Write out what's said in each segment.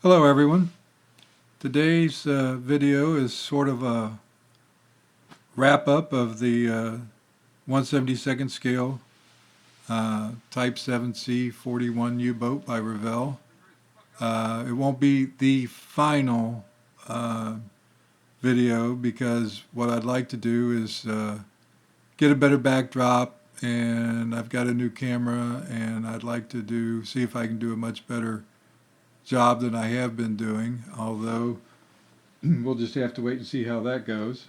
Hello everyone. Today's video is sort of a wrap up of the 1/72nd scale Type 7C 41 U-boat by Revell. It won't be the final video because what I'd like to do is get a better backdrop, and I've got a new camera, and I'd like to see if I can do a much better job than I have been doing, although we'll just have to wait and see how that goes.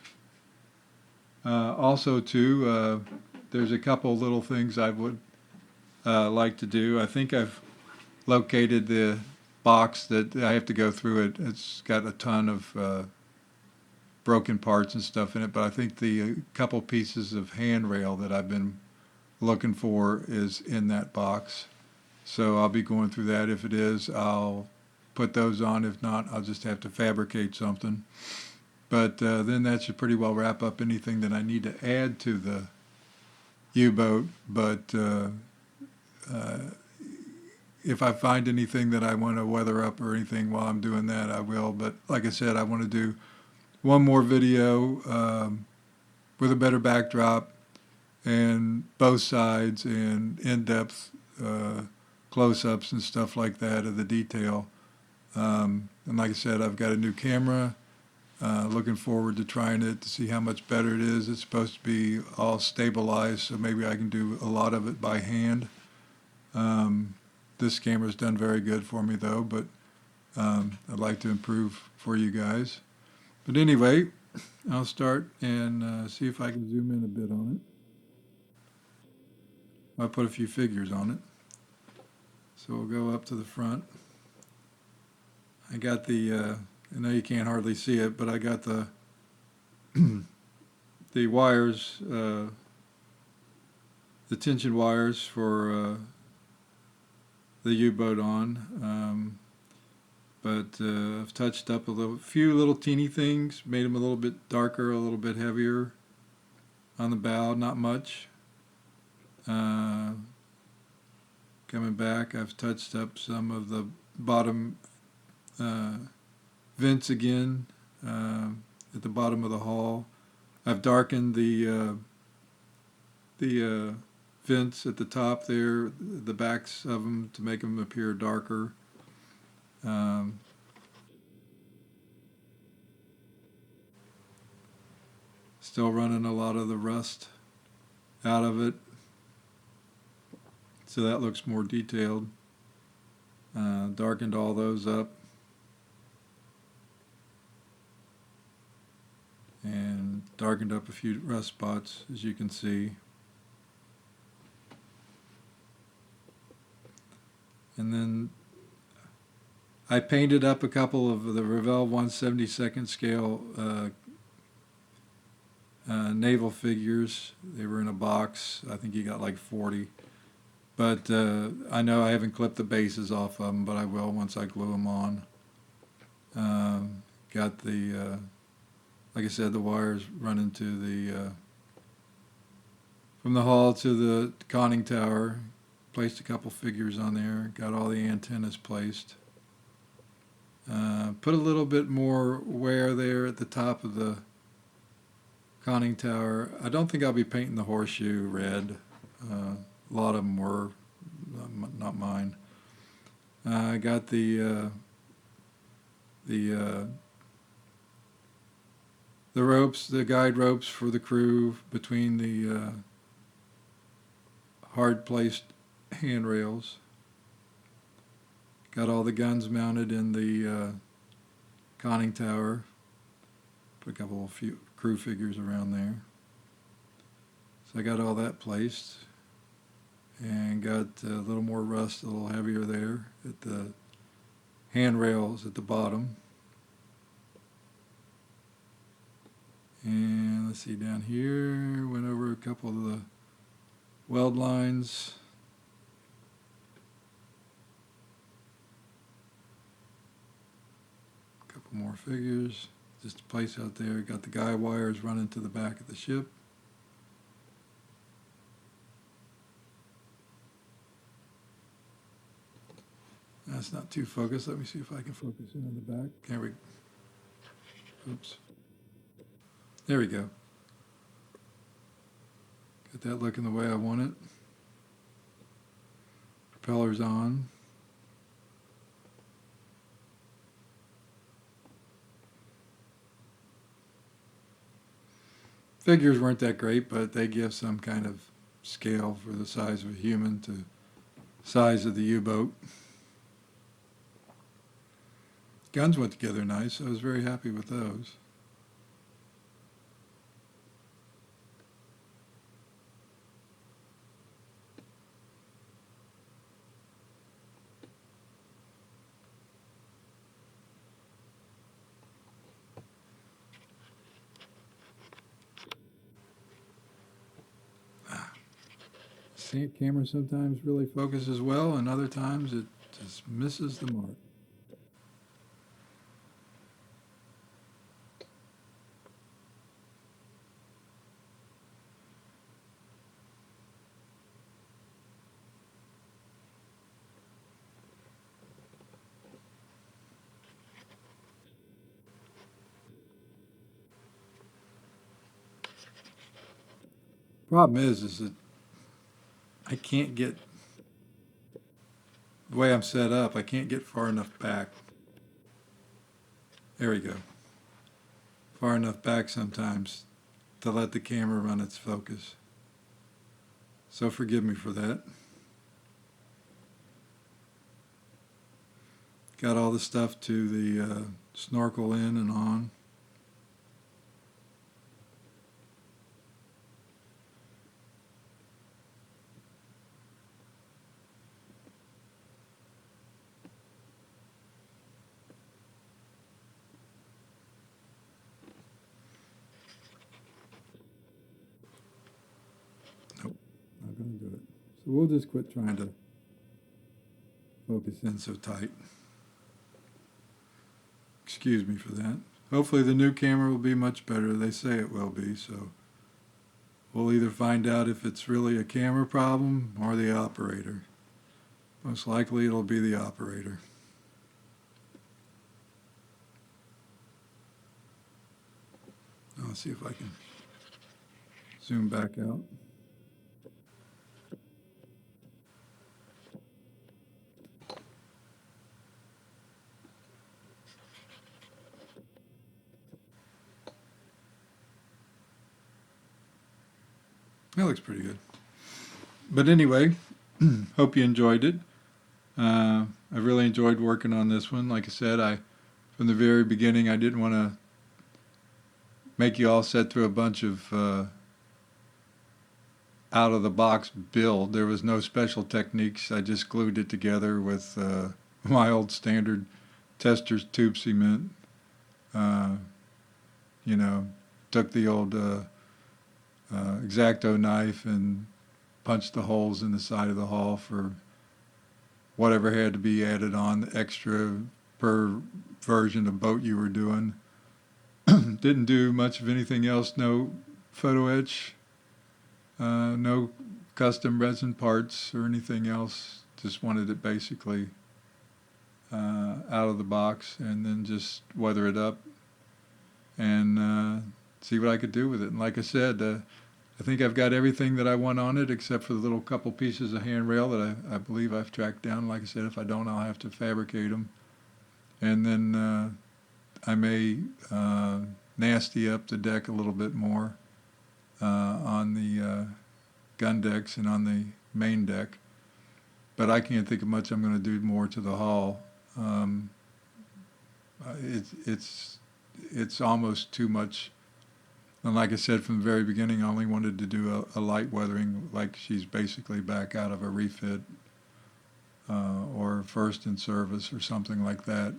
Also, too, there's a couple little things I would like to do. I think I've located the box that I have to go through it. It's got a ton of broken parts and stuff in it, but I think the couple pieces of handrail that I've been looking for is in that box. So I'll be going through that. If it is, I'll put those on. If not, I'll just have to fabricate something. But then that should pretty well wrap up anything that I need to add to the U-boat. But if I find anything that I want to weather up or anything while I'm doing that, I will. But like I said, I want to do one more video with a better backdrop and both sides and in-depth close-ups and stuff like that of the detail. And like I said, I've got a new camera. Looking forward to trying it to see how much better it is. It's supposed to be all stabilized, so maybe I can do a lot of it by hand. This camera's done very good for me though, but I'd like to improve for you guys. But anyway, I'll start and see if I can zoom in a bit on it. I'll put a few figures on it. So we'll go up to the front. I got the, I know you can't hardly see it, but I got the the wires, the tension wires for the U-boat on. But I've touched up a few little teeny things, made them a little bit darker, a little bit heavier on the bow, not much. Coming back, I've touched up some of the bottom vents again at the bottom of the hull. I've darkened the vents at the top there, the backs of them, to make them appear darker. Still running a lot of the rust out of it, so that looks more detailed. Darkened all those up and darkened up a few rust spots, as you can see. And then I painted up a couple of the Revell 1/72nd scale naval figures. They were in a box. I think you got like 40. But I know I haven't clipped the bases off of them, but I will once I glue them on. Got the, like I said, the wires running to the, from the hull to the conning tower. Placed a couple figures on there. Got all the antennas placed. Put a little bit more wear there at the top of the conning tower. I don't think I'll be painting the horseshoe red. A lot of them were, not mine. I got the ropes, the guide ropes for the crew between the hard placed handrails. Got all the guns mounted in the conning tower. Put a few crew figures around there. So I got all that placed, and got a little more rust, a little heavier there at the handrails at the bottom. And let's see, down here, went over a couple of the weld lines. A couple more figures, just a place out there. Got the guy wires running to the back of the ship. That's not too focused. Let me see if I can focus in on the back. There we Oops. There we go. Got that looking the way I want it. Propeller's on. Figures weren't that great, but they give some kind of scale for the size of a human to size of the U-boat. Guns went together nice. I was very happy with those. Camera sometimes really focuses well, and other times it just misses the mark. Problem is that I can't get, the way I'm set up, I can't get far enough back. There we go. Far enough back sometimes to let the camera run its focus. So forgive me for that. Got all the stuff to the snorkel in and on. Nope, not going to do it. So we'll just quit trying to focus in so tight. Excuse me for that. Hopefully the new camera will be much better. They say it will be, so we'll either find out if it's really a camera problem or the operator. Most likely it'll be the operator. I'll see if I can zoom back out. That looks pretty good. But anyway, hope you enjoyed it. I really enjoyed working on this one. Like I said, from the very beginning, I didn't want to make you all sit through a bunch of out-of-the-box build. There was no special techniques. I just glued it together with my old standard tester's tube cement. You know, took the old X-Acto knife and punched the holes in the side of the hull for whatever had to be added on extra per version of boat you were doing. Didn't do much of anything else. No photo etch, no custom resin parts or anything else. Just wanted it basically out of the box, and then just weather it up and see what I could do with it. And like I said, I think I've got everything that I want on it except for the little couple pieces of handrail that I believe I've tracked down. Like I said, if I don't, I'll have to fabricate them. And then I may nasty up the deck a little bit more on the gun decks and on the main deck. But I can't think of much I'm going to do more to the hull. It's almost too much. And like I said from the very beginning, I only wanted to do a light weathering, like she's basically back out of a refit or first in service or something like that.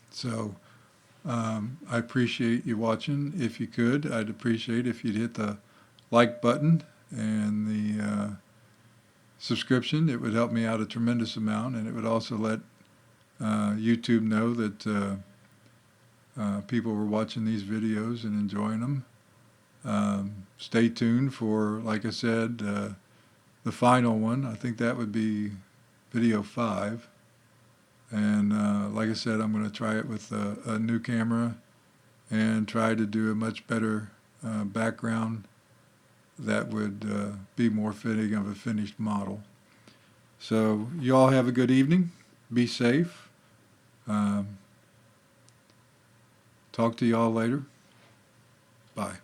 So I appreciate you watching. If you could, I'd appreciate if you'd hit the like button and the subscription. It would help me out a tremendous amount, and it would also let YouTube know that people were watching these videos and enjoying them. Stay tuned for, like I said, the final one. I think that would be Video 5. And like I said, I'm going to try it with a new camera and try to do a much better background that would be more fitting of a finished model. So you all have a good evening. Be safe. Talk to you all later. Bye.